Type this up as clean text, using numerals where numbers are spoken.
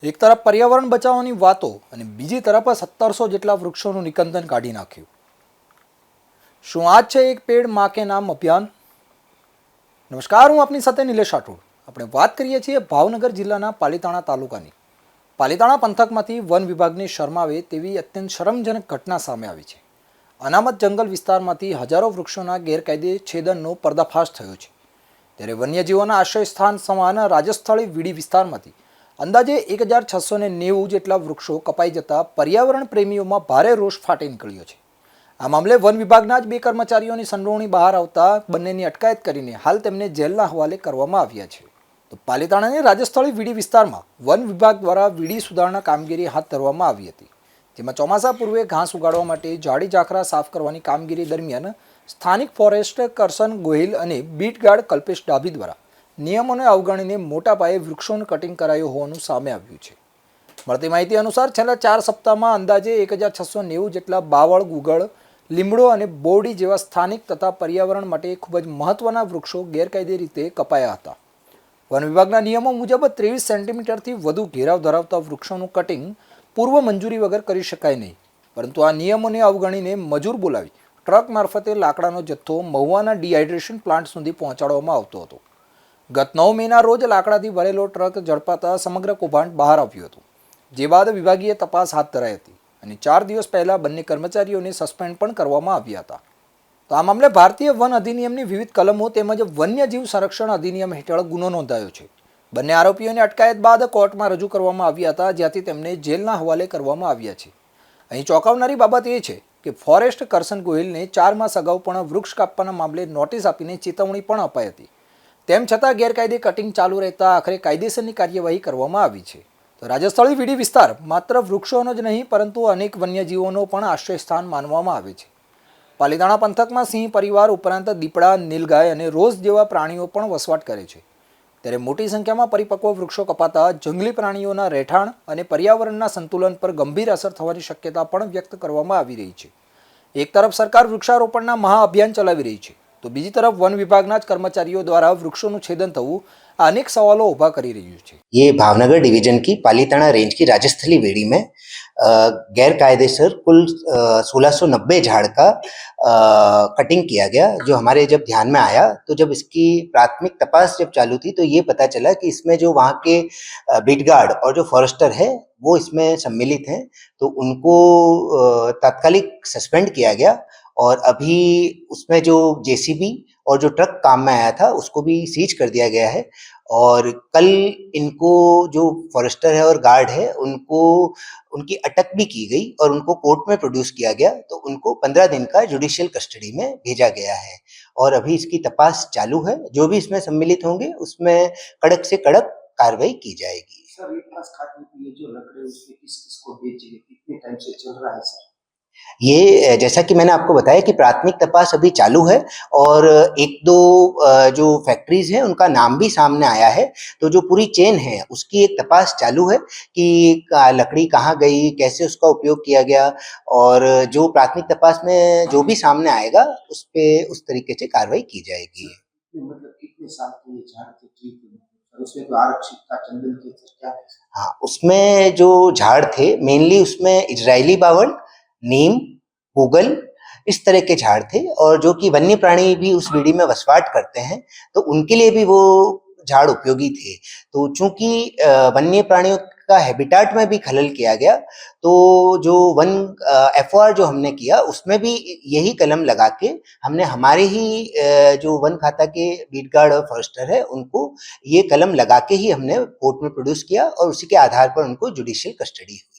એક તરફ પર્યાવરણ બચાવવાની વાતો અને બીજી તરફ 1700 જેટલા વૃક્ષોનું નિકંદન કાઢી નાખ્યું. શું આ છે એક પેડ માં કે નામ અભિયાન? નમસ્કાર, હું આપની સાથે નિલેશ રાઠોડ. આપણે વાત કરીએ છીએ ભાવનગર જિલ્લાના પાલીતાણા તાલુકાની. પાલીતાણા પંથકમાંથી વન વિભાગને શરમાવે તેવી અત્યંત શરમજનક ઘટના સામે આવી છે. અનામત જંગલ વિસ્તારમાંથી હજારો વૃક્ષોના ગેરકાયદે છેદનનો પર્દાફાશ થયો છે. ત્યારે વન્યજીવોના આશ્રય સ્થાન સમાન રાજસ્થળી વીડી વિસ્તારમાંથી અંદાજે 1690 જેટલા વૃક્ષો કપાઈ જતા પર્યાવરણ પ્રેમીઓમાં ભારે રોષ ફાટી નીકળ્યો છે. આ મામલે વન વિભાગના જ 2 કર્મચારીઓની સંડોવણી બહાર આવતા બંનેની અટકાયત કરીને હાલ તેમને જેલના હવાલે કરવામાં આવ્યા છે. તો પાલીતાણાની રાજસ્થળી વીડી વિસ્તારમાં વન વિભાગ દ્વારા વીડી સુધારણા કામગીરી હાથ ધરવામાં આવી હતી, જેમાં ચોમાસા પૂર્વે ઘાસ ઉગાડવા માટે ઝાડી ઝાખરા સાફ કરવાની કામગીરી દરમિયાન સ્થાનિક ફોરેસ્ટ કરસન ગોહિલ અને બીટ ગાર્ડ કલ્પેશ ડાભી દ્વારા નિયમોને અવગણીને મોટા પાયે વૃક્ષોનું કટિંગ કરાયું હોવાનું સામે આવ્યું છે. મળતી માહિતી અનુસાર છેલ્લા 4 સપ્તાહમાં અંદાજે 1690 જેટલા બાવળ, ગુગળ, લીમડો અને બોરડી જેવા સ્થાનિક તથા પર્યાવરણ માટે ખૂબ જ મહત્વના વૃક્ષો ગેરકાયદે રીતે કપાયા હતા. વન વિભાગના નિયમો મુજબ 23 સેન્ટીમીટરથી વધુ ઘેરાવ ધરાવતા વૃક્ષોનું કટિંગ પૂર્વ મંજૂરી વગર કરી શકાય નહીં, પરંતુ આ નિયમોને અવગણીને મજૂર બોલાવી ટ્રક મારફતે લાકડાનો જથ્થો મહુવાના ડિહાઇડ્રેશન પ્લાન્ટ સુધી પહોંચાડવામાં આવતો હતો. ગત 9 મેના રોજ લાકડાથી ભરેલો ટ્રક ઝડપાતા સમગ્ર કૌભાંડ બહાર આવ્યું હતું, જે બાદ વિભાગીય તપાસ હાથ ધરાઈ હતી અને 4 દિવસ પહેલા બંને કર્મચારીઓને સસ્પેન્ડ પણ કરવામાં આવ્યા હતા. તો આ મામલે ભારતીય વન અધિનિયમની વિવિધ કલમો તેમજ વન્યજીવ સંરક્ષણ અધિનિયમ હેઠળ ગુનો નોંધાયો છે. બંને આરોપીઓને અટકાયત બાદ કોર્ટમાં રજૂ કરવામાં આવ્યા હતા, જ્યાંથી તેમને જેલના હવાલે કરવામાં આવ્યા છે. અહીં ચોંકાવનારી બાબત એ છે કે ફોરેસ્ટ કરસન ગોહિલને 4 માસ અગાઉ પણ વૃક્ષ કાપવાના મામલે નોટિસ આપીને ચેતવણી પણ અપાઈ હતી. તેમ છતાં ગેરકાયદે કટિંગ ચાલુ રહેતા આખરે કાયદેસરની કાર્યવાહી કરવામાં આવી છે. તો રાજસ્થળી વીડી વિસ્તાર માત્ર વૃક્ષોનો જ નહીં પરંતુ અનેક વન્યજીવોનો પણ આશ્રય સ્થાન માનવામાં આવે છે. પાલીતાણા પંથકમાં સિંહ પરિવાર ઉપરાંત દીપડા, નીલગાય અને રોઝ જેવા પ્રાણીઓ પણ વસવાટ કરે છે. ત્યારે મોટી સંખ્યામાં પરિપક્વ વૃક્ષો કપાતા જંગલી પ્રાણીઓના રહેઠાણ અને પર્યાવરણના સંતુલન પર ગંભીર અસર થવાની શક્યતા પણ વ્યક્ત કરવામાં આવી રહી છે. એક તરફ સરકાર વૃક્ષારોપણના મહાઅભિયાન ચલાવી રહી છે, તો બીજી તરફ વન વિભાગના જ કર્મચારીઓ દ્વારા વૃક્ષોનું છેદન થવું अनेक सवालों उभा करी रही है. ये भावनगर डिवीजन की पालीताना रेंज की राजस्थली वेड़ी में गैर कायदेसर कुल 1690 झाड़ का कटिंग किया गया, जो हमारे जब ध्यान में आया तो जब इसकी प्राथमिक तपास जब चालू थी तो ये पता चला कि इसमें जो वहाँ के बीट गार्ड और जो फॉरेस्टर है वो इसमें सम्मिलित हैं, तो उनको तात्कालिक सस्पेंड किया गया और अभी उसमें जो जेसीबी और जो ट्रक काम में आया था उसको भी सीज कर दिया गया है. और कल इनको जो फॉरेस्टर है और गार्ड है उनको उनकी अटक भी की गई और उनको कोर्ट में प्रोड्यूस किया गया, तो उनको 15 दिन का जुडिशियल कस्टडी में भेजा गया है और अभी इसकी तपास चालू है. जो भी इसमें सम्मिलित होंगे उसमें कड़क से कड़क कार्रवाई की जाएगी. सर, ये खास खाते के लिए जो लकड़े उसके किसको बेचे, कितने टाइम से चल रहा है सर? ये जैसा कि मैंने आपको बताया कि प्राथमिक तपास अभी चालू है और 1-2 जो फैक्ट्रीज हैं उनका नाम भी सामने आया है, तो जो पूरी चेन है उसकी एक तपास चालू है कि लकड़ी कहाँ गई, कैसे उसका उपयोग किया गया, और जो प्राथमिक तपास में जो भी सामने आएगा उस पे उस तरीके से कार्रवाई की जाएगी. मतलब कितने साल के ये झाड़ थे, ठीक है, उसमें तो आरक्षित था, चंदन के क्या? हाँ, उसमें जो झाड़ थे मेनली उसमें इजरायली बावल, नीम, गूगल, इस तरह के झाड़ थे, और जो कि वन्य प्राणी भी उस बीड़ी में वसवाट करते हैं तो उनके लिए भी वो झाड़ उपयोगी थे. तो चूंकि वन्य प्राणियों का हैबिटाट में भी खलल किया गया, तो जो वन एफओआर जो हमने किया उसमें भी यही कलम लगा के हमने हमारे ही जो वन खाता के बीट गार्ड और फॉरेस्टर है उनको ये कलम लगा के ही हमने कोर्ट में प्रोड्यूस किया और उसी के आधार पर उनको जुडिशियल कस्टडी हुई.